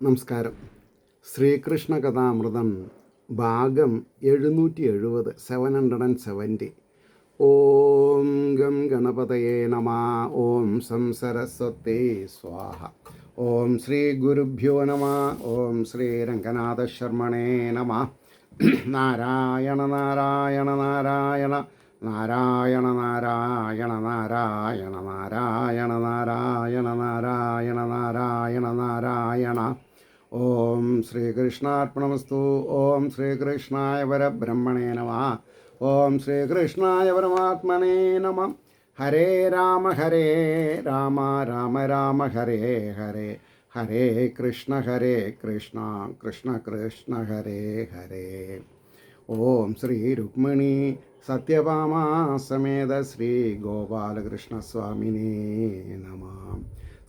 നമസ്കാരം. ശ്രീകൃഷ്ണ കഥാമൃതം ഭാഗം 770 770. ഓം ഗം ഗണപതയേ നമ. ഓം സം സരസ്വതേ സ്വാഹ. ഓം ശ്രീ ഗുരുഭ്യോ നമ. ഓം ശ്രീ രംഗനാഥ ശർമ്മണേ നമ. നാരായണ നാരായണ നാരായണ നാരായണ നാരായണ നാരായണ നാരായണ നാരായണ നാരായണ നാരായണ നാരായണ. ഓം ശ്രീകൃഷ്ണാർപ്പണമസ്തു. ഓം ശ്രീകൃഷ്ണായ പരബ്രഹ്മണേ നമ. ഓം ശ്രീകൃഷ്ണായ പരമാത്മനേ നമ. ഹരേ രാമ രാമ രാമ ഹരേ ഹരേ ഹരേ കൃഷ്ണ കൃഷ്ണ കൃഷ്ണ ഹരേ ഹരേ. ഓം ശ്രീ രുക്മിണി സത്യഭാമ സമേത ശ്രീ ഗോപാലകൃഷ്ണസ്വാമിനേ നമ.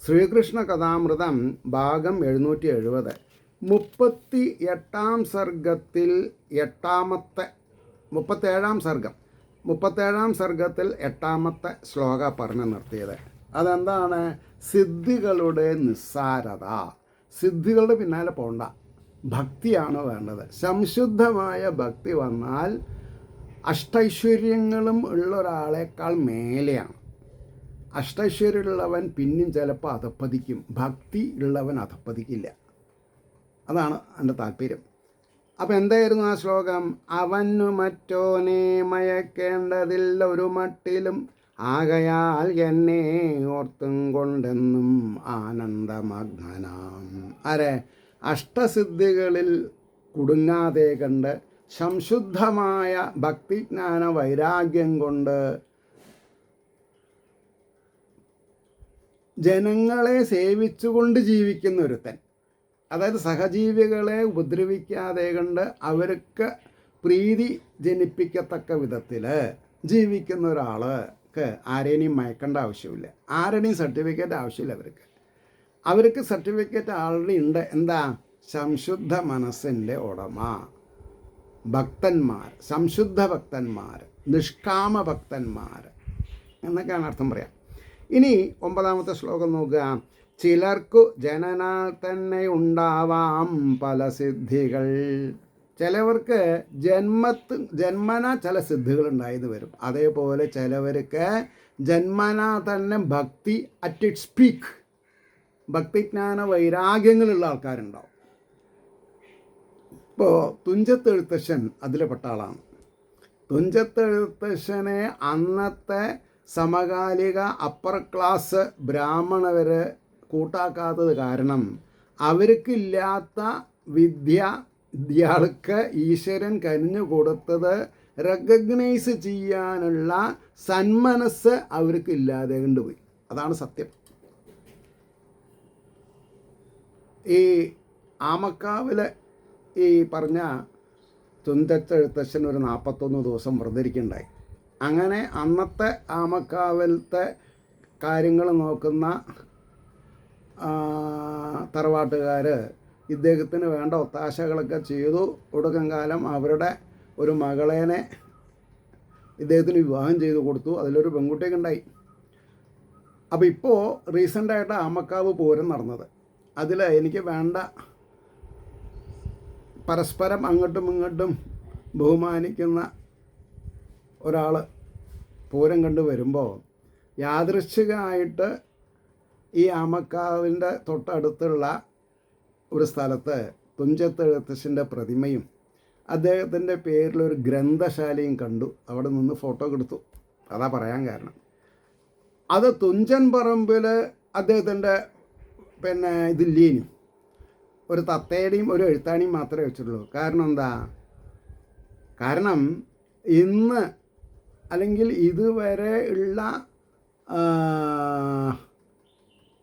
ശ്രീകൃഷ്ണ കഥാമൃതം ഭാഗം 770. 38-ാം സർഗത്തിൽ 37-ാം സർഗത്തിൽ 8-ാമത്തെ ശ്ലോക പറഞ്ഞു നിർത്തിയത്. അതെന്താണ്? സിദ്ധികളുടെ നിസ്സാരത. സിദ്ധികളുടെ പിന്നാലെ പോണ്ട, ഭക്തിയാണ് വേണ്ടത്. സംശുദ്ധമായ ഭക്തി വന്നാൽ അഷ്ടൈശ്വര്യങ്ങളും ഉള്ള ഒരാളേക്കാൾ മേലെയാണ്. അഷ്ടൈശ്വര്യമുള്ളവൻ പിന്നെയും ചിലപ്പോൾ അധപ്പതിക്കും, ഭക്തി ഉള്ളവൻ അധപ്പതിക്കില്ല. അതാണ് എൻ്റെ താല്പര്യം. അപ്പം എന്തായിരുന്നു ആ ശ്ലോകം? അവനു മറ്റോനെ മയക്കേണ്ടതില്ല ഒരു മട്ടിലും, ആകയാൽ എന്നെ ഓർത്തും കൊണ്ടെന്നും ആനന്ദമഗ്നനാം. ആരെ? അഷ്ടസിദ്ധികളിൽ കുടുങ്ങാതെ കണ്ട് സംശുദ്ധമായ ഭക്തിജ്ഞാന വൈരാഗ്യം കൊണ്ട് ജനങ്ങളെ സേവിച്ചുകൊണ്ട് ജീവിക്കുന്ന ഒരുത്തൻ, അതായത് സഹജീവികളെ ഉപദ്രവിക്കാതെ കണ്ട് അവർക്ക് പ്രീതി ജനിപ്പിക്കത്തക്ക വിധത്തിൽ ജീവിക്കുന്ന ഒരാൾക്ക് ആരെയും മയക്കേണ്ട ആവശ്യമില്ല, ആരുടെയും സർട്ടിഫിക്കറ്റ് ആവശ്യമില്ല. അവർക്ക് സർട്ടിഫിക്കറ്റ് ആൾറെഡി ഉണ്ട്. എന്താ? സംശുദ്ധ മനസ്സിൻ്റെ ഉടമ ഭക്തന്മാർ, സംശുദ്ധ ഭക്തന്മാർ, നിഷ്കാമ ഭക്തന്മാർ എന്നൊക്കെയാണ് അർത്ഥം പറയാം. ഇനി 9-ാമത്തെ ശ്ലോകം നോക്കുക. ചിലർക്കു ജനനാൽ തന്നെ ഉണ്ടാവാം പല സിദ്ധികൾ. ചിലവർക്ക് ജന്മന ചില സിദ്ധികൾ ഉണ്ടായെന്ന് വരും. അതേപോലെ ചിലവർക്ക് ജന്മന തന്നെ ഭക്തി അറ്റ് ഇറ്റ്സ് പീക്ക്, ഭക്തിജ്ഞാന വൈരാഗ്യങ്ങളുള്ള ആൾക്കാരുണ്ടാവും. ഇപ്പോൾ തുഞ്ചത്തെഴുത്തച്ഛൻ അതിൽപ്പെട്ട ആളാണ്. തുഞ്ചത്തെഴുത്തച്ഛനെ അന്നത്തെ സമകാലിക അപ്പർ ക്ലാസ് ബ്രാഹ്മണർ കൂട്ടാക്കാത്തത് കാരണം അവർക്കില്ലാത്ത വിദ്യ ഇയാൾക്ക് ഈശ്വരൻ കനിഞ്ഞു കൊടുത്തത് റെക്കഗ്നൈസ് ചെയ്യാനുള്ള സന്മനസ് അവർക്ക് ഇല്ലാതെ കൊണ്ടുപോയി. അതാണ് സത്യം. ഈ ആമക്കാവിൽ ഈ പറഞ്ഞ തുഞ്ചത്തെഴുത്തച്ഛൻ ഒരു 41 ദിവസം വ്രതരിക്കുണ്ടായി. അങ്ങനെ അന്നത്തെ ആമക്കാവിലത്തെ കാര്യങ്ങൾ നോക്കുന്ന തറവാട്ടുകാർ ഇദ്ദേഹത്തിന് വേണ്ട ഒത്താശകളൊക്കെ ചെയ്തു. ഒടുക്കം കാലം അവരുടെ ഒരു മകളേനെ ഇദ്ദേഹത്തിന് വിവാഹം ചെയ്തു കൊടുത്തു. അതിലൊരു പെൺകുട്ടിയൊക്കെ ഉണ്ടായി. അപ്പോൾ ഇപ്പോൾ റീസെൻ്റായിട്ട് ആമക്കാവ് പൂരം നടന്നത്, അതിൽ എനിക്ക് വേണ്ട പരസ്പരം അങ്ങോട്ടും ഇങ്ങോട്ടും ബഹുമാനിക്കുന്ന ഒരാൾ പൂരം കണ്ടു വരുമ്പോൾ യാദൃശ്ചികമായിട്ട് ഈ ആമക്കാവിൻ്റെ തൊട്ടടുത്തുള്ള ഒരു സ്ഥലത്ത് തുഞ്ചത്തെഴുത്തച്ഛൻ്റെ പ്രതിമയും അദ്ദേഹത്തിൻ്റെ പേരിലൊരു ഗ്രന്ഥശാലയും കണ്ടു. അവിടെ നിന്ന് ഫോട്ടോ എടുത്തു. അതാ പറയാൻ കാരണം. അത് തുഞ്ചൻ പറമ്പിൽ അദ്ദേഹത്തിൻ്റെ ഇതില്ലേനും ഒരു തത്തയുടെയും ഒരു എഴുത്താണിയും മാത്രമേ വെച്ചിട്ടുള്ളൂ. കാരണം എന്താ? കാരണം ഇന്ന് അല്ലെങ്കിൽ ഇതുവരെ ഉള്ള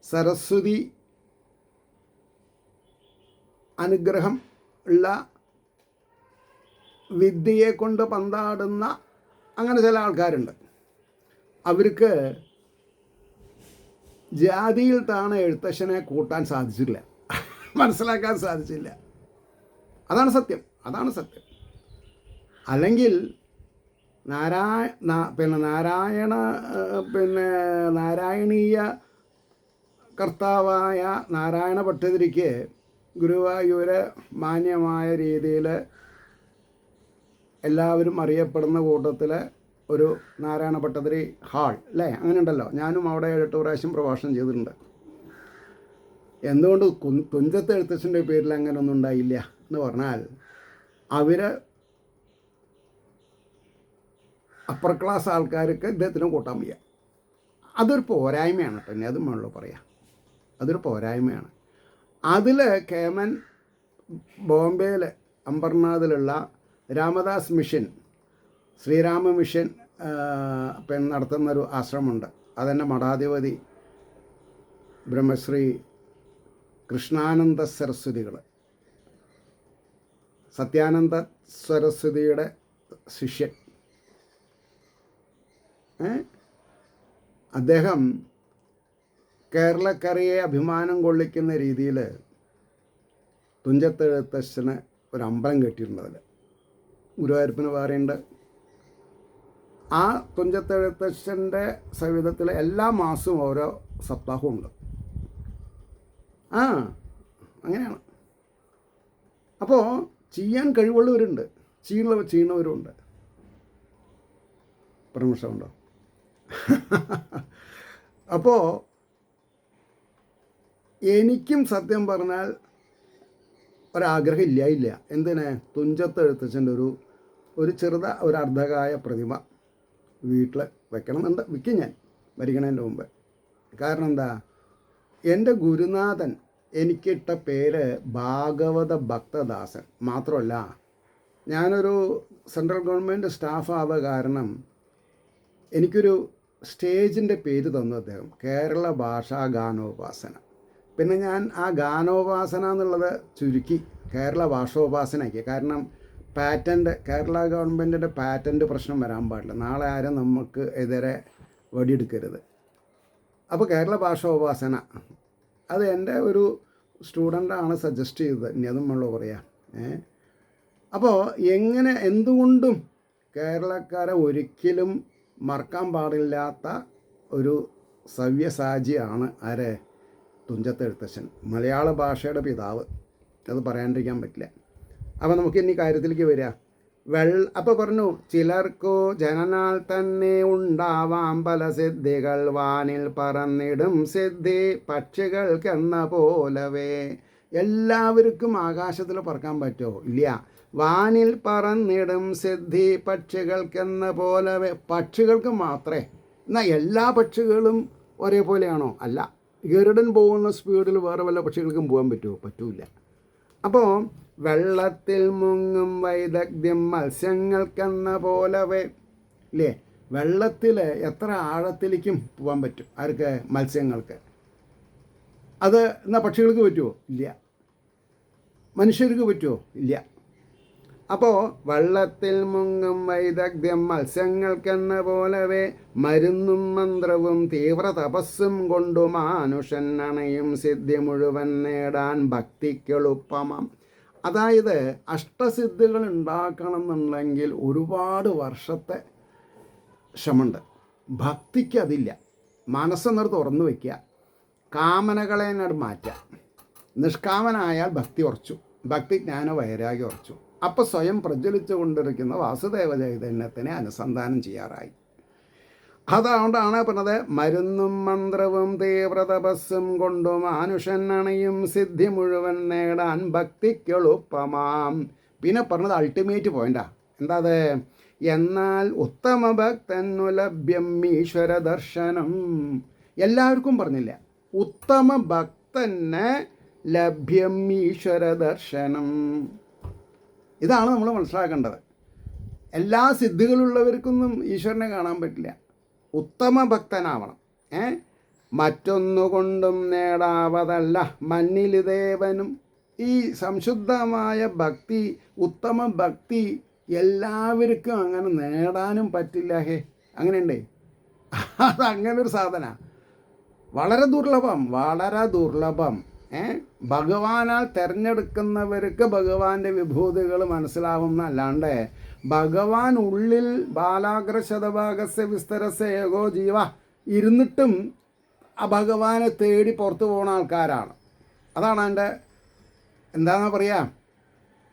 സരസ്വതി അനുഗ്രഹം ഉള്ള വിദ്യയെ കൊണ്ട് പന്താടുന്ന അങ്ങനെ ചില ആൾക്കാരുണ്ട്. അവർക്ക് ജാതിയിൽ താണ് എഴുത്തച്ഛനെ കൂട്ടാൻ സാധിച്ചില്ല, മനസ്സിലാക്കാൻ സാധിച്ചില്ല. അതാണ് സത്യം. അല്ലെങ്കിൽ നാരായണീയ കർത്താവായ നാരായണ ഭട്ടതിരിക്ക് ഗുരുവായൂർ മാന്യമായ രീതിയിൽ എല്ലാവരും അറിയപ്പെടുന്ന കൂട്ടത്തിൽ ഒരു നാരായണ ഭട്ടതിരി ഹാൾ അല്ലേ, അങ്ങനെ ഉണ്ടല്ലോ. ഞാനും അവിടെ 7-8 പ്രാവശ്യം പ്രഭാഷണം ചെയ്തിട്ടുണ്ട്. എന്തുകൊണ്ട് തുഞ്ചത്ത് എഴുത്തച്ഛൻ്റെ പേരിൽ അങ്ങനെ ഒന്നും ഉണ്ടായില്ല എന്ന് പറഞ്ഞാൽ, അവർ അപ്പർ ക്ലാസ് ആൾക്കാർക്ക് ഇദ്ദേഹത്തിന് കൂട്ടാൻ വയ്യ. അതൊരു പോരായ്മയാണ് കേട്ടോ, ഇനി അതും വേണമല്ലോ പറയാം. അതൊരു പോരായ്മയാണ്. അതിൽ കേമൻ ബോംബെയിൽ അംബർനാഥിലുള്ള രാമദാസ് മിഷൻ, ശ്രീരാമ മിഷൻ നടത്തുന്നൊരു ആശ്രമമുണ്ട്. അതെന്നെ മഠാധിപതി ബ്രഹ്മശ്രീ കൃഷ്ണാനന്ദ സരസ്വതികൾ, സത്യാനന്ദ സരസ്വതിയുടെ ശിഷ്യൻ. അദ്ദേഹം കേരളക്കരയെ അഭിമാനം കൊള്ളിക്കുന്ന രീതിയിൽ തുഞ്ചത്ത് എഴുത്തച്ഛന് ഒരു അമ്പലം കെട്ടിയിട്ടുണ്ട്. അതിൽ ഗുരുവായൂരപ്പന് പറയുന്നുണ്ട്. ആ തുഞ്ചത്ത് എഴുത്തച്ഛൻ്റെ സവിധത്തിൽ എല്ലാ മാസവും ഓരോ സപ്താഹവും ഉണ്ട്. അങ്ങനെയാണ്. അപ്പോൾ ചെയ്യാൻ കഴിവുള്ളവരുണ്ട്, ചെയ്യുന്നവരുണ്ട്. പ്രമോഷമുണ്ടോ? അപ്പോൾ എനിക്കും സത്യം പറഞ്ഞാൽ ഒരാഗ്രഹം ഇല്ല. എന്തിന്? തുഞ്ചത്ത് എഴുത്തച്ഛൻ്റെ ഒരു ഒരു അർദ്ധകായ പ്രതിമ വീട്ടിൽ വെക്കണമെന്നുണ്ട്. വിൽക്കും ഞാൻ മരിക്കണതിൻ്റെ മുമ്പ്. കാരണം എന്താ, എൻ്റെ ഗുരുനാഥൻ എനിക്കിട്ട പേര് ഭാഗവത ഭക്തദാസൻ. മാത്രമല്ല, ഞാനൊരു സെൻട്രൽ ഗവൺമെൻറ് സ്റ്റാഫാവുക കാരണം എനിക്കൊരു സ്റ്റേജിൻ്റെ പേര് തന്നു അദ്ദേഹം, കേരള ഭാഷാ ഗാനോപാസന. പിന്നെ ഞാൻ ആ ഗാനോപാസന എന്നുള്ളത് ചുരുക്കി കേരള ഭാഷോപാസനയ്ക്ക്. കാരണം കേരള ഗവൺമെൻറ്റിൻ്റെ പാറ്റൻ്റ് പ്രശ്നം വരാൻ പാടില്ല. നാളെ ആരും നമുക്ക് എതിരെ വെടിയെടുക്കരുത്. അപ്പോൾ കേരള ഭാഷോപാസന അത് എൻ്റെ ഒരു സ്റ്റുഡൻ്റാണ് സജസ്റ്റ് ചെയ്തത്. ഇനി അതും വെള്ളം പറയാം. അപ്പോൾ എന്തുകൊണ്ടും കേരളക്കാരെ ഒരിക്കലും മറക്കാൻ പാടില്ലാത്ത ഒരു സവ്യസാചിയാണ് ആരെ? തുഞ്ചത്ത് എഴുത്തച്ഛൻ, മലയാള ഭാഷയുടെ പിതാവ്. അത് പറയാണ്ടിരിക്കാൻ പറ്റില്ല. അപ്പോൾ നമുക്ക് ഇനി കാര്യത്തിലേക്ക് വരിക. അപ്പോൾ പറഞ്ഞു, ചിലർക്കു ജനനാൽ തന്നെ ഉണ്ടാവാം പല സിദ്ധികൾ, വാനിൽ പറന്നിടും സിദ്ധി പക്ഷികൾക്കെന്ന പോലവേ. എല്ലാവർക്കും ആകാശത്തിൽ പറക്കാൻ പറ്റുമോ? ഇല്ല. വാനിൽ പറന്നിടും സിദ്ധി പക്ഷികൾക്കെന്ന പോലവേ. പക്ഷികൾക്ക് മാത്രമേ. എന്നാൽ എല്ലാ പക്ഷികളും ഒരേപോലെയാണോ? അല്ല. ഗരുഡൻ പോകുന്ന സ്പീഡിൽ വേറെ വല്ല പക്ഷികൾക്കും പോകാൻ പറ്റുമോ? പറ്റൂല. അപ്പോൾ വെള്ളത്തിൽ മുങ്ങും വൈദഗ്ധ്യം മത്സ്യങ്ങൾക്കെന്ന പോലവേ. ഇല്ലേ? വെള്ളത്തിൽ എത്ര ആഴത്തിലേക്കും പോകാൻ പറ്റും. ആർക്ക്? മത്സ്യങ്ങൾക്ക്. അത് എന്നാൽ പക്ഷികൾക്ക് പറ്റുമോ? ഇല്ല. മനുഷ്യർക്ക് പറ്റുമോ? ഇല്ല. അപ്പോൾ വെള്ളത്തിൽ മുങ്ങും വൈദഗ്ധ്യം മത്സ്യങ്ങൾക്കെന്ന പോലവേ, മരുന്നും മന്ത്രവും തീവ്ര തപസ്സും കൊണ്ടു മാനുഷൻ അണയും സിദ്ധി മുഴുവൻ നേടാൻ ഭക്തിക്കെളുപ്പമാം. അതായത് അഷ്ടസിദ്ധികൾ ഉണ്ടാക്കണം എന്നുണ്ടെങ്കിൽ ഒരുപാട് വർഷത്തെ ശ്രമമുണ്ട്. ഭക്തിക്ക് അതില്ല. മനസ്സെന്നൊരു തുറന്നു വയ്ക്കുക, കാമനകളെ മാറ്റുക. നിഷ്കാമനായാൽ ഭക്തി ഉറച്ചു, ഭക്തി ജ്ഞാന വൈരാഗ്യം ഉറച്ചു. അപ്പോൾ സ്വയം പ്രജ്വലിച്ചു കൊണ്ടിരിക്കുന്ന വാസുദേവ ചൈതന്യത്തിനെ അനുസന്ധാനം ചെയ്യാറായി. അതുകൊണ്ടാണ് പറഞ്ഞത്, മരുന്നും മന്ത്രവും തീവ്ര തപസ്സും കൊണ്ടു മാനുഷൻ അണയും സിദ്ധി മുഴുവൻ നേടാൻ ഭക്തിക്കെളുപ്പമാം. പിന്നെ പറഞ്ഞത് അൾട്ടിമേറ്റ് പോയിന്റാ. എന്താ അത്? എന്നാൽ ഉത്തമ ഭക്തനു ലഭ്യം ഈശ്വര ദർശനം. എല്ലാവർക്കും പറഞ്ഞില്ല, ഉത്തമ ഭക്തന് ലഭ്യം ഈശ്വര ദർശനം. ഇതാണ് നമ്മൾ മനസ്സിലാക്കേണ്ടത്. എല്ലാ സിദ്ധികളുള്ളവർക്കൊന്നും ഈശ്വരനെ കാണാൻ പറ്റില്ല. ഉത്തമ ഭക്തനാവണം. മറ്റൊന്നുകൊണ്ടും നേടാവതല്ല മന്നിലിദേവനും. ഈ സംശുദ്ധമായ ഭക്തി, ഉത്തമ ഭക്തി എല്ലാവർക്കും അങ്ങനെ നേടാനും പറ്റില്ല. അങ്ങനെയുണ്ടേ? അതങ്ങനൊരു സാധന വളരെ ദുർലഭം, വളരെ ദുർലഭം. ഭഗവാനാൽ തിരഞ്ഞെടുക്കുന്നവർക്ക് ഭഗവാന്റെ വിഭൂതികൾ മനസ്സിലാവുന്നല്ലാണ്ട് ഭഗവാൻ ഉള്ളിൽ ബാലാഗ്ര ശതഭാഗസ്യ വിസ്തരസ്യ ഏകോ ജീവ ഇരുന്നിട്ടും ആ ഭഗവാനെ തേടി പുറത്തു പോകുന്ന ആൾക്കാരാണ്. അതാണ് എന്താണെന്ന് പറയുക,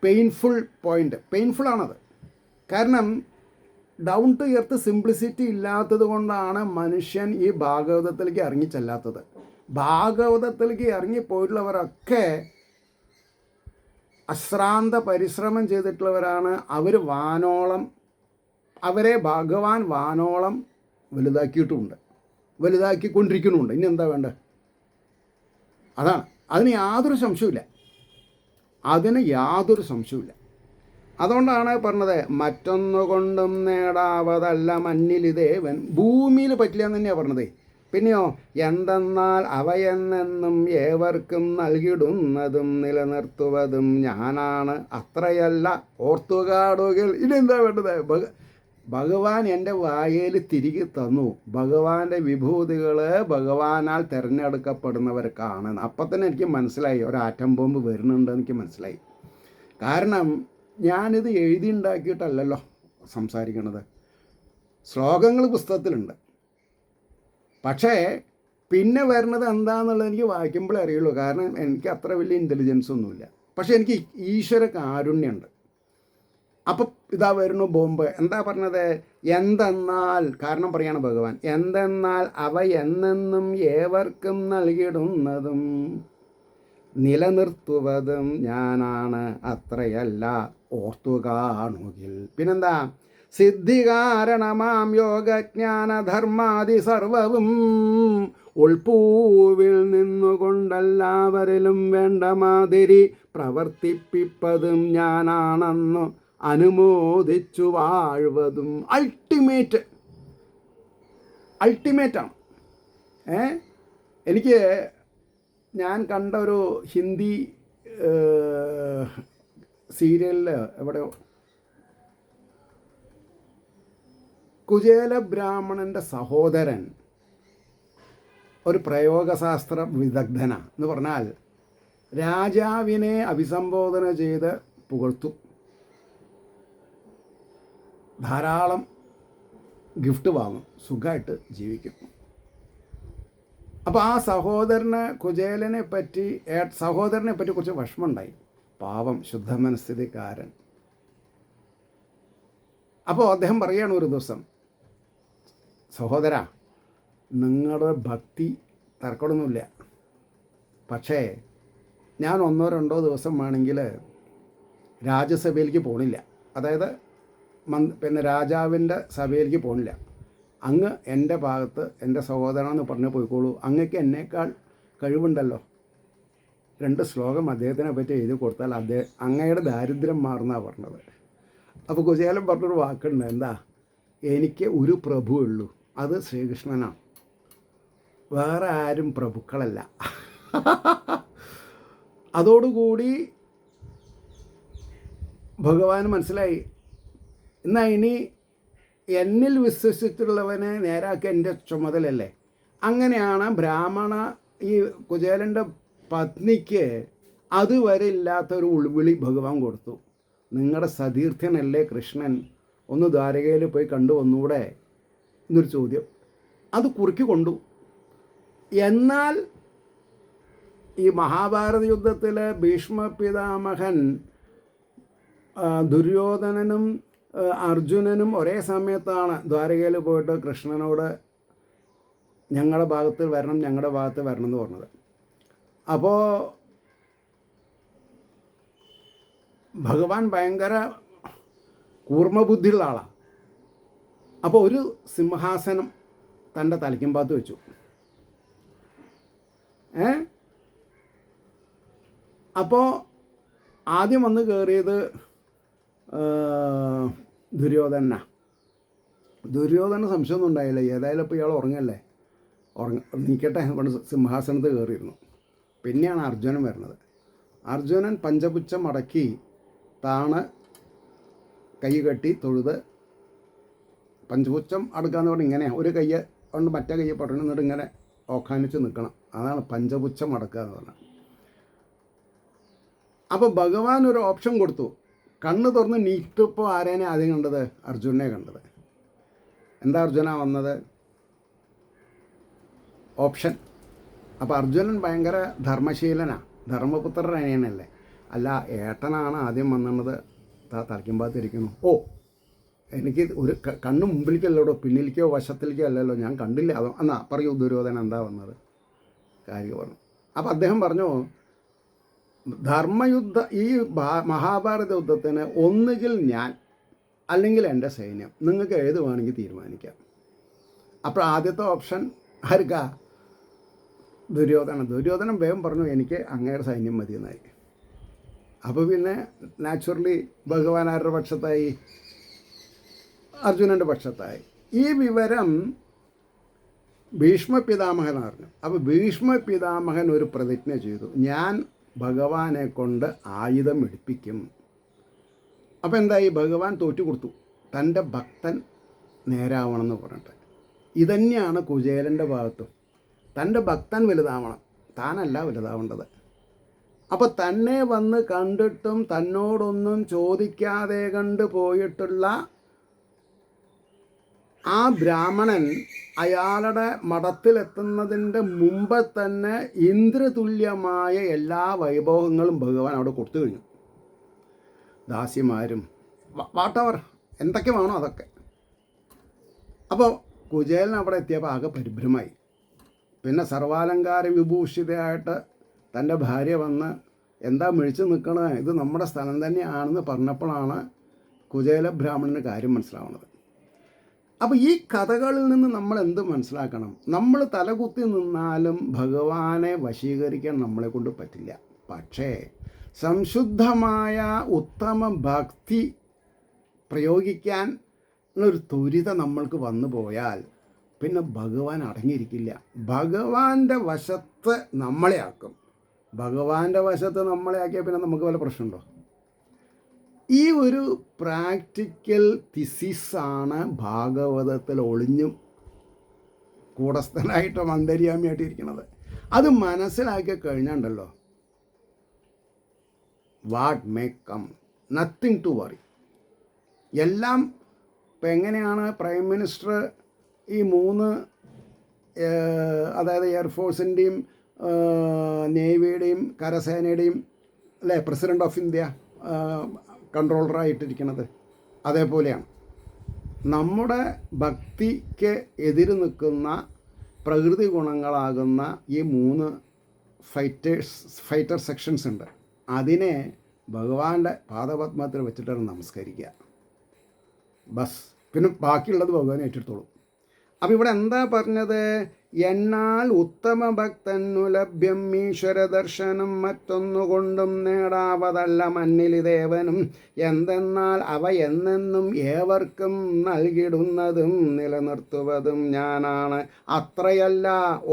പെയിൻഫുൾ പോയിൻ്റ്, പെയിൻഫുള്ളാണത്. കാരണം ഡൗൺ ടു എർത്ത് സിംപ്ലിസിറ്റി ഇല്ലാത്തത് കൊണ്ടാണ് മനുഷ്യൻ ഈ ഭാഗവതത്തിലേക്ക് ഇറങ്ങിച്ചെല്ലാത്തത്. ഭാഗവതത്തിലേക്ക് ഇറങ്ങിപ്പോയിട്ടുള്ളവരൊക്കെ അശ്രാന്ത പരിശ്രമം ചെയ്തിട്ടുള്ളവരാണ്. അവർ വാനോളം, അവരെ ഭഗവാൻ വാനോളം വലുതാക്കിയിട്ടുമുണ്ട്, വലുതാക്കിക്കൊണ്ടിരിക്കുന്നുമുണ്ട്. ഇനി എന്താ വേണ്ടത്? അതാണ്, അതിന് യാതൊരു സംശയമില്ല, അതുകൊണ്ടാണ് പറഞ്ഞത്, മറ്റൊന്നുകൊണ്ടും നേടാവതല്ല മന്നിലിദേവൻ. ഭൂമിയിൽ പറ്റില്ല എന്ന് തന്നെയാണ് പറഞ്ഞത്. പിന്നെയോ, എന്തെന്നാൽ അവയെന്നെന്നും ഏവർക്കും നൽകിടുന്നതും നിലനിർത്തുവതും ഞാനാണ്, അത്രയല്ല ഓർത്തുകാടുകൾ. ഇതെന്താ വേണ്ടത്? ഭഗവാൻ എൻ്റെ വായയിൽ തിരികെ തന്നു. ഭഗവാന്റെ വിഭൂതികൾ ഭഗവാനാൽ തിരഞ്ഞെടുക്കപ്പെടുന്നവർക്കാണ്. അപ്പം തന്നെ എനിക്ക് മനസ്സിലായി ഒരു ആറ്റം ബോംബ് വരുന്നുണ്ടെന്ന് എനിക്ക് മനസ്സിലായി. കാരണം ഞാനിത് എഴുതി ഉണ്ടാക്കിയിട്ടല്ലല്ലോ സംസാരിക്കണത്. ശ്ലോകങ്ങൾ പുസ്തകത്തിലുണ്ട്, പക്ഷേ പിന്നെ വരുന്നത് എന്താണെന്നുള്ളത് എനിക്ക് വായിക്കുമ്പോഴേ അറിയുള്ളൂ. കാരണം എനിക്ക് അത്ര വലിയ ഇൻ്റലിജൻസ് ഒന്നുമില്ല, പക്ഷേ എനിക്ക് ഈശ്വര കാരുണ്യമുണ്ട്. അപ്പം ഇതാ വരുന്നു ബോംബ്. എന്താ പറഞ്ഞത്? എന്തെന്നാൽ, കാരണം പറയാണ് ഭഗവാൻ, എന്തെന്നാൽ അവ എന്നെന്നും ഏവർക്കും നൽകിടുന്നതും നിലനിർത്തുവതും ഞാനാണ്, അത്രയല്ല ഓർത്തുകാണുകിൽ. പിന്നെന്താ? സിദ്ധികാരണമാം യോഗജ്ഞാനധർമാദി സർവവും ഉൾപ്പൂവിൽ നിന്നുകൊണ്ടെല്ലാവരിലും വേണ്ട മാതിരി പ്രവർത്തിപ്പിപ്പതും ഞാനാണെന്നു അനുമോദിച്ചു വാഴുവതും. അൾട്ടിമേറ്റാണ്. എനിക്ക് ഞാൻ കണ്ട ഒരു ഹിന്ദി സീരിയലിൽ എവിടെയോ കുചേല ബ്രാഹ്മണൻ്റെ സഹോദരൻ ഒരു പ്രയോഗശാസ്ത്ര വിദഗ്ധനാണ് എന്ന് പറഞ്ഞാൽ രാജാവിനെ അഭിസംബോധന ചെയ്ത് പുകഴ്ത്തും, ധാരാളം ഗിഫ്റ്റ് വാങ്ങും, സുഖമായിട്ട് ജീവിക്കും. അപ്പോൾ ആ സഹോദരനെ പറ്റി കുറച്ച് വിഷമമുണ്ടായി. പാവം ശുദ്ധമനസ്ഥിതിക്കാരൻ. അപ്പോൾ അദ്ദേഹം പറയുകയാണ് ഒരു ദിവസം, സഹോദരാ, നിങ്ങളുടെ ഭക്തി തർക്കമൊന്നുമില്ല, പക്ഷേ ഞാൻ 1-2 ദിവസം വേണമെങ്കിൽ രാജ്യസഭയിലേക്ക് പോകണില്ല, അതായത് പിന്നെ രാജാവിൻ്റെ സഭയിലേക്ക് പോകണില്ല. അങ്ങ് എൻ്റെ ഭാഗത്ത് എൻ്റെ സഹോദരനെന്ന് പറഞ്ഞ് പോയിക്കോളൂ, അങ്ങക്ക് എന്നേക്കാൾ കഴിവുണ്ടല്ലോ. 2 ശ്ലോകം അദ്ദേഹത്തിനെ പറ്റി എഴുതി കൊടുത്താൽ അങ്ങയുടെ ദാരിദ്ര്യം മാറുന്നതാണ് പറഞ്ഞത്. അപ്പോൾ കുചേലൻ പറഞ്ഞൊരു വാക്കുണ്ട്, എന്താ? എനിക്ക് ഒരു പ്രഭു ഉള്ളൂ, അത് ശ്രീകൃഷ്ണനാണ്, വേറെ ആരും പ്രഭുക്കളല്ല. അതോടുകൂടി ഭഗവാന് മനസ്സിലായി, എന്നാൽ ഇനി എന്നിൽ വിശ്വസിച്ചിട്ടുള്ളവനെ നേരാക്കി എൻ്റെ ചുമതലല്ലേ. അങ്ങനെയാണ് ഈ കുചേലൻ്റെ പത്നിക്ക് അതുവരെ ഇല്ലാത്തൊരു ഉൾവിളി ഭഗവാൻ കൊടുത്തു. നിങ്ങളുടെ സതീർത്ഥ്യനല്ലേ കൃഷ്ണൻ, ഒന്ന് ദ്വാരകയിൽ പോയി കണ്ടുവന്നൂടെ എന്നൊരു ചോദ്യം. അത് കുറുക്കി കൊണ്ടു. എന്നാൽ ഈ മഹാഭാരത യുദ്ധത്തിൽ ഭീഷ്മ പിതാമഹൻ ദുര്യോധനനും അർജുനനും ഒരേ സമയത്താണ് ദ്വാരകയിൽ പോയിട്ട് കൃഷ്ണനോട് ഞങ്ങളുടെ ഭാഗത്ത് വരണം എന്ന് പറഞ്ഞത്. അപ്പോൾ ഭഗവാൻ ഭയങ്കര കൂർമ്മബുദ്ധിയുള്ള ആളാണ്. അപ്പോൾ ഒരു സിംഹാസനം തൻ്റെ തലയ്ക്കുമ്പാത്ത് വെച്ചു. അപ്പോൾ ആദ്യം വന്ന് കയറിയത് ദുര്യോധന സംശയമൊന്നും ഉണ്ടായില്ല. ഏതായാലും ഇപ്പോൾ ഇയാൾ ഉറങ്ങല്ലേ, നീക്കട്ടെ കൊണ്ട് സിംഹാസനത്ത് കയറിയിരുന്നു. പിന്നെയാണ് അർജുനൻ വരുന്നത്. അർജുനൻ പഞ്ചപുച്ഛം അടക്കി താണ് കൈ കെട്ടി തൊഴുത്, പഞ്ചപുച്ഛം അടുക്കാന്ന് പറഞ്ഞാൽ ഇങ്ങനെ ഒരു കയ്യെ കൊണ്ട് മറ്റേ കയ്യെ പട്ടണം എന്നിട്ട് ഇങ്ങനെ ഓക്കാനിച്ച് നിൽക്കണം, അതാണ് പഞ്ചപുച്ഛം അടക്കുക എന്ന് പറഞ്ഞാൽ. അപ്പോൾ ഭഗവാൻ ഒരു ഓപ്ഷൻ കൊടുത്തു. കണ്ണ് തുറന്ന് നീട്ടിപ്പോൾ ആരേനെ ആദ്യം കണ്ടത്? അർജുനെ കണ്ടത്. എന്താ അർജുന വന്നത്? ഓപ്ഷൻ. അപ്പോൾ അർജുനൻ ഭയങ്കര ധർമ്മശീലനാണ്, ധർമ്മപുത്രനല്ലേ. അല്ല ഏട്ടനാണ് ആദ്യം വന്നത്, തലയ്ക്കുമ്പാത്തിരിക്കുന്നു. ഓ, എനിക്ക് ഒരു കണ്ണ് മുമ്പിലേക്കല്ലോ, പിന്നിലേക്കോ വശത്തിലേക്കോ അല്ലല്ലോ, ഞാൻ കണ്ടില്ല. എന്നാ പറയൂ ദുര്യോധന എന്താ വന്നത് കാര്യം പറഞ്ഞു. അപ്പം അദ്ദേഹം പറഞ്ഞു, ധർമ്മയുദ്ധ ഈ മഹാഭാരത യുദ്ധത്തിന് ഒന്നുകിൽ ഞാൻ അല്ലെങ്കിൽ എൻ്റെ സൈന്യം, നിങ്ങൾക്ക് ഏത് വേണമെങ്കിൽ തീരുമാനിക്കാം. അപ്പോൾ ആദ്യത്തെ ഓപ്ഷൻ ആർക്കാ? ദുര്യോധനൻ വേഗം പറഞ്ഞു, എനിക്ക് അങ്ങയുടെ സൈന്യം മതി എന്നായി. അപ്പോൾ പിന്നെ നാച്ചുറലി ഭഗവാൻ ആരുടെ പക്ഷത്തായി? അർജുനൻ്റെ പക്ഷത്തായി. ഈ വിവരം ഭീഷ്മ പിതാമഹൻ അറിഞ്ഞു. അപ്പോൾ ഭീഷ്മ പിതാമഹൻ ഒരു പ്രതിജ്ഞ ചെയ്തു, ഞാൻ ഭഗവാനെ കൊണ്ട് ആയുധം എടുപ്പിക്കും. അപ്പോൾ എന്തായി? ഭഗവാൻ തോറ്റു കൊടുത്തു, തൻ്റെ ഭക്തൻ നേരാവണമെന്ന് പറഞ്ഞിട്ട്. ഇതന്നെയാണ് കുചേലൻ്റെ ഭാഗത്തും. തൻ്റെ ഭക്തൻ വലുതാവണം, താനല്ല വലുതാവേണ്ടത്. അപ്പോൾ തന്നെ വന്ന് കണ്ടിട്ടും തന്നോടൊന്നും ചോദിക്കാതെ കണ്ടു പോയിട്ടുള്ള ആ ബ്രാഹ്മണൻ അയാളുടെ മഠത്തിലെത്തുന്നതിൻ്റെ മുമ്പ് തന്നെ ഇന്ദ്രതുല്യമായ എല്ലാ വൈഭവങ്ങളും ഭഗവാൻ അവിടെ കൊടുത്തു കഴിഞ്ഞു. ദാസിമാരും വാട്ടവർ എന്തൊക്കെ വേണോ അതൊക്കെ. അപ്പോൾ കുചേലൻ അവിടെ എത്തിയപ്പോൾ ആകെ പരിഭ്രമായി. പിന്നെ സർവാലങ്കാര വിഭൂഷിതയായിട്ട് തൻ്റെ ഭാര്യ വന്ന് എന്താ മിഴിച്ച് നിൽക്കണേ, ഇത് നമ്മുടെ സ്ഥലം തന്നെയാണെന്ന് പറഞ്ഞപ്പോഴാണ് കുചേല ബ്രാഹ്മണന് കാര്യം മനസ്സിലാവുന്നത്. അപ്പോൾ ഈ കഥകളിൽ നിന്ന് നമ്മൾ എന്ത് മനസ്സിലാക്കണം? നമ്മൾ തലകുത്തി നിന്നാലും ഭഗവാനെ വശീകരിക്കാൻ നമ്മളെ കൊണ്ട് പറ്റില്ല. പക്ഷേ സംശുദ്ധമായ ഉത്തമ ഭക്തി പ്രയോഗിക്കാൻ ഒരു ത്വരിത നമ്മൾക്ക് വന്നു പോയാൽ പിന്നെ ഭഗവാൻ അടങ്ങിയിരിക്കില്ല. ഭഗവാന്റെ വശത്ത് നമ്മളെ ആക്കും. ഭഗവാന്റെ വശത്ത് നമ്മളെ ആക്കിയാൽ പിന്നെ നമുക്ക് വല്ല പ്രശ്നമുണ്ടോ? ഈ ഒരു പ്രാക്ടിക്കൽ തിസിസാണ് ഭാഗവതത്തിൽ ഒളിഞ്ഞും കൂടസ്ഥനായിട്ട് അന്തര്യാമിയായിട്ട് ഇരിക്കുന്നത്. അത് മനസ്സിലാക്കി കഴിഞ്ഞുണ്ടല്ലോ, what may come, nothing to worry. എല്ലാം ഇപ്പം എങ്ങനെയാണ് പ്രൈം മിനിസ്റ്റർ ഈ 3 അതായത് എയർഫോഴ്സിൻ്റെയും നേവിയുടെയും കരസേനയുടെയും അല്ലേ പ്രസിഡൻ്റ് ഓഫ് ഇന്ത്യ കൺട്രോളറായിട്ടിരിക്കുന്നത്? അതേപോലെയാണ് നമ്മുടെ ഭക്തിക്ക് എതിര് നിൽക്കുന്ന പ്രകൃതി ഗുണങ്ങളാകുന്ന ഈ 3 ഫൈറ്റർ സെക്ഷൻസ് ഉണ്ട്. അതിനെ ഭഗവാന്റെ പാദപത്മത്തിൽ വെച്ചിട്ടാണ് നമസ്കരിക്കുക. ബസ്, പിന്നെ ബാക്കിയുള്ളത് ഭഗവാൻ ഏറ്റെടുത്തോളും. അപ്പോൾ ഇവിടെ എന്താ പറഞ്ഞത്? എന്നാൽ ഉത്തമ ഭക്തനു ലഭ്യം ഈശ്വര ദർശനം, മറ്റൊന്നുകൊണ്ടും നേടാവതല്ല മന്നിലിദേവനും. എന്തെന്നാൽ അവ എന്നെന്നും ഏവർക്കും നൽകിടുന്നതും നിലനിർത്തുവതും ഞാനാണ്. അത്രയല്ല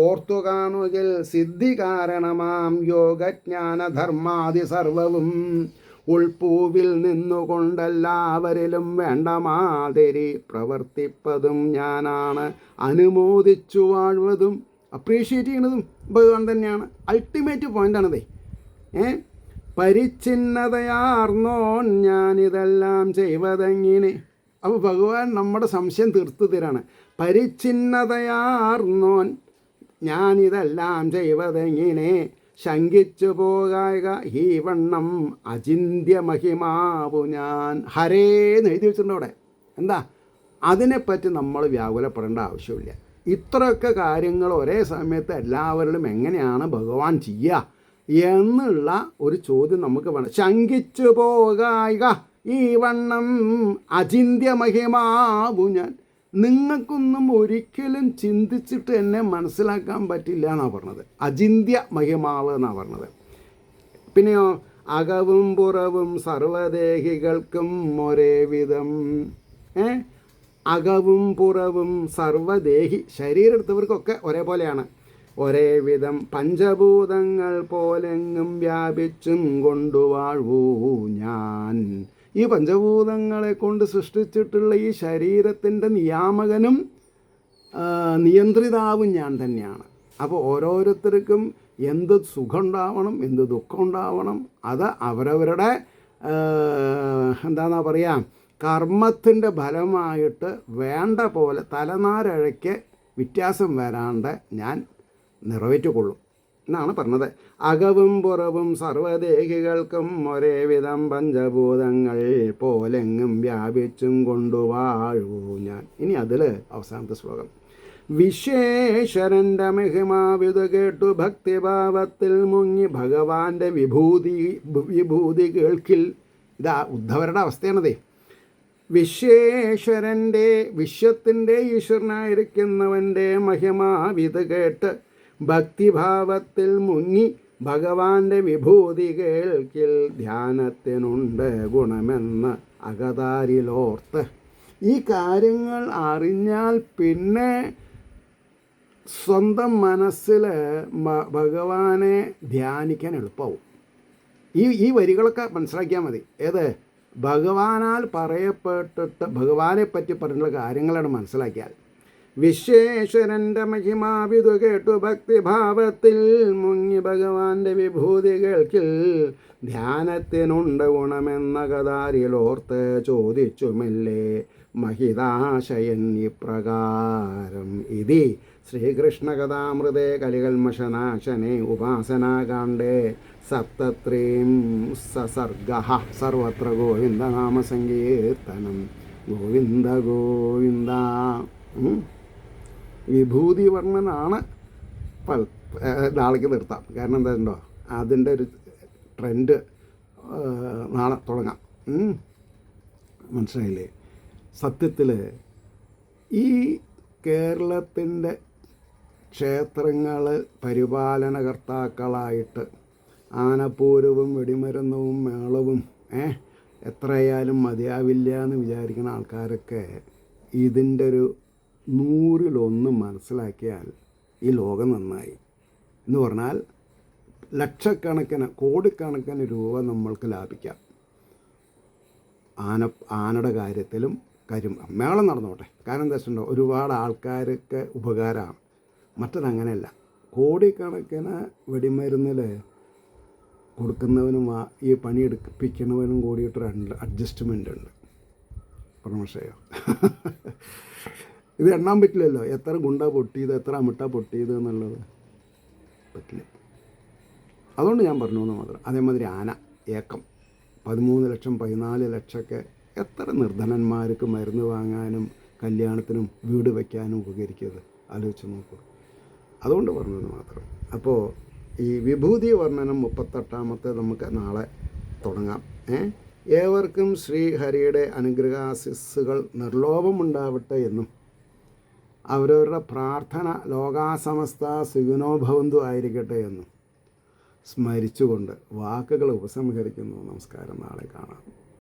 ഓർത്തു കാണുകിൽ സിദ്ധി കാരണമാം യോഗജ്ഞാനധർമാദി സർവവും ഉൾപ്പൂവിൽ നിന്നുകൊണ്ടെല്ലാവരിലും വേണ്ട മാതിരി പ്രവർത്തിപ്പതും ഞാനാണ്. അനുമോദിച്ചു വാഴ്വതും അപ്രീഷിയേറ്റ് ചെയ്യുന്നതും ഭഗവാൻ തന്നെയാണ്. അൾട്ടിമേറ്റ് പോയിൻ്റാണതേ. പരിച്ഛിന്നതയാർന്നോൻ ഞാനിതെല്ലാം ചെയ്വതെങ്ങിനെ. അപ്പോൾ ഭഗവാൻ നമ്മുടെ സംശയം തീർത്തു തരാണ്. പരിച്ഛിന്നതയാർന്നോൻ ഞാനിതെല്ലാം ചെയ്വതെങ്ങിനെ, ശങ്കിച്ചു പോകായ ഈ വണ്ണം അചിന്യ മഹിമാവു ഞാൻ. ഹരേന്ന് എഴുതി വെച്ചിട്ടുണ്ട് അവിടെ. എന്താ? അതിനെപ്പറ്റി നമ്മൾ വ്യാകുലപ്പെടേണ്ട ആവശ്യമില്ല. ഇത്രയൊക്കെ കാര്യങ്ങൾ ഒരേ സമയത്ത് എല്ലാവരിലും എങ്ങനെയാണ് ഭഗവാൻ ചെയ്യുക എന്നുള്ള ഒരു ചോദ്യം നമുക്ക് വേണം. ശങ്കിച്ചു പോകായ ഈ വണ്ണം അചിന്യ മഹിമാവു ഞാൻ. നിങ്ങൾക്കൊന്നും ഒരിക്കലും ചിന്തിച്ചിട്ട് എന്നെ മനസ്സിലാക്കാൻ പറ്റില്ല എന്നാണ് പറഞ്ഞത്. അചിന്യ മഹിമാവ് എന്നാണ് പറഞ്ഞത്. പിന്നെയോ അകവും പുറവും സർവദേഹികൾക്കും ഒരേ വിധം. അകവും പുറവും സർവദേഹി, ശരീരം എടുത്തവർക്കൊക്കെ ഒരേപോലെയാണ്. ഒരേ വിധം പഞ്ചഭൂതങ്ങൾ പോലെങ്ങും വ്യാപിച്ചും കൊണ്ടുവാഴ്വൂ ഞാൻ. ഈ പഞ്ചഭൂതങ്ങളെ കൊണ്ട് സൃഷ്ടിച്ചിട്ടുള്ള ഈ ശരീരത്തിൻ്റെ നിയാമകനും നിയന്ത്രിതാവും ഞാൻ തന്നെയാണ്. അപ്പോൾ ഓരോരുത്തർക്കും എന്ത് സുഖം ഉണ്ടാവണം, എന്ത് ദുഃഖം ഉണ്ടാവണം, അത് അവരവരുടെ എന്താണെന്നാ പറയുക, കർമ്മത്തിൻ്റെ ഫലമായിട്ട് വേണ്ട പോലെ തലനാരഴയ്ക്ക് വ്യത്യാസം വരാണ്ട് ഞാൻ നിറവേറ്റിക്കൊള്ളും. എന്നാണ് പറഞ്ഞത്. അകവും പുറവും സർവ്വദേഹികൾക്കും ഒരേ വിധം പഞ്ചഭൂതങ്ങൾ പോലെങ്ങും വ്യാപിച്ചും കൊണ്ടുവാഴൂ ഞാൻ. ഇനി അതിൽ അവസാനത്തെ ശ്ലോകം. വിശ്വേശ്വരൻ്റെ മഹിമാവിത് കേട്ടു ഭക്തിഭാവത്തിൽ മുങ്ങി ഭഗവാന്റെ വിഭൂതി കേൾക്കിൽ. ഇതാ ഉദ്ധവരുടെ അവസ്ഥയാണതേ. വിശ്വേശ്വരൻ്റെ, വിശ്വത്തിൻ്റെ ഈശ്വരനായിരിക്കുന്നവൻ്റെ മഹിമാവിത് കേട്ട് ഭക്തിഭാവത്തിൽ മുങ്ങി ഭഗവാന്റെ വിഭൂതി കേൾക്കിൽ ധ്യാനത്തിനുണ്ട് ഗുണമെന്ന് അകതാരിലോർത്ത്. ഈ കാര്യങ്ങൾ അറിഞ്ഞാൽ പിന്നെ സ്വന്തം മനസ്സിൽ ഭഗവാനെ ധ്യാനിക്കാൻ എളുപ്പമാവും. ഈ വരികളൊക്കെ മനസ്സിലാക്കിയാൽ മതി. ഏത് ഭഗവാനാൽ പറയപ്പെട്ടിട്ട് ഭഗവാനെ പറ്റി പറഞ്ഞുള്ള കാര്യങ്ങളാണ് മനസ്സിലാക്കിയാൽ. വിശ്വേശ്വരൻ്റെ മഹിമാവിതു കേട്ടു ഭക്തിഭാവത്തിൽ മുങ്ങി ഭഗവാന്റെ വിഭൂതി കേൾക്കിൽ ധ്യാനത്തിനുണ്ട് ഗുണമെന്ന കതാരിലോർത്ത് ചോദിച്ചുമില്ലേ മഹിതാശയൻ ഇപ്രകാരം. ഇതി ശ്രീകൃഷ്ണകഥാമൃതേ കലികൽമഷനാശനെ ഉപാസനാകാണ്ഡേ സപ്തത്രീം സസർഗഃ. സർവത്ര ഗോവിന്ദനാമസങ്കീർത്തനം. ഗോവിന്ദ ഗോവിന്ദ. വിഭൂതി വർണ്ണനാണ്. നാളേക്ക് നിർത്താം. കാരണം എന്താ, അതിൻ്റെ ഒരു ട്രെൻഡ് നാളെ തുടങ്ങാം. മനസ്സിലായില്ലേ? സത്യത്തിൽ ഈ കേരളത്തിൻ്റെ ക്ഷേത്രങ്ങൾ പരിപാലനകർത്താക്കളായിട്ട് ആനപ്പൂരവും വെടിമരുന്നവും മേളവും എത്രയായാലും മതിയാവില്ല എന്ന് വിചാരിക്കുന്ന ആൾക്കാരൊക്കെ ഇതിൻ്റെ ഒരു 100-1 മനസ്സിലാക്കിയാൽ ഈ ലോകം നന്നായി. എന്ന് പറഞ്ഞാൽ ലക്ഷക്കണക്കിന് കോടിക്കണക്കിന് രൂപ നമ്മൾക്ക് ലാഭിക്കാം. ആനയുടെ കാര്യത്തിലും മേളം നടന്നോട്ടെ. കാരണം എന്താ വെച്ചിട്ടുണ്ടോ, ഒരുപാട് ആൾക്കാർക്ക് ഉപകാരമാണ്. മറ്റതങ്ങനെയല്ല. കോടിക്കണക്കിന് വെടിമരുന്നിൽ കൊടുക്കുന്നവനും ഈ പണിയെടുപ്പിക്കുന്നവനും കൂടിയിട്ടൊരു അഡ്ജസ്റ്റ്മെൻ്റ് ഉണ്ട്. പരമശയോ ഇത് എണ്ണാൻ പറ്റില്ലല്ലോ, എത്ര ഗുണ്ട പൊട്ടിയത്, എത്ര അമിട്ട പൊട്ടിയത് എന്നുള്ളത് പറ്റില്ല. അതുകൊണ്ട് ഞാൻ പറഞ്ഞു എന്ന് മാത്രം. അതേമാതിരി ആന ഏക്കം 13 ലക്ഷം 14 ലക്ഷമൊക്കെ എത്ര നിർധനന്മാർക്ക് മരുന്ന് വാങ്ങാനും കല്യാണത്തിനും വീട് വയ്ക്കാനും ഉപകരിക്കുന്നത് ആലോചിച്ച് നോക്കൂ. അതുകൊണ്ട് പറഞ്ഞത് മാത്രം. അപ്പോൾ ഈ വിഭൂതി വർണ്ണനം 38ാമത്തെ നമുക്ക് നാളെ തുടങ്ങാം. ഏവർക്കും ശ്രീഹരിയുടെ അനുഗ്രഹാശിസ്സുകൾ നിർലോഭമുണ്ടാവട്ടെ എന്നും അവരവരുടെ പ്രാർത്ഥന ലോകാസമസ്ത സുഖിനോ ഭവന്തു ആയിരിക്കട്ടെ എന്നും സ്മരിച്ചുകൊണ്ട് വാക്കുകൾ ഉപസംഹരിക്കുന്നു. നമസ്കാരം. നാളെ കാണാം.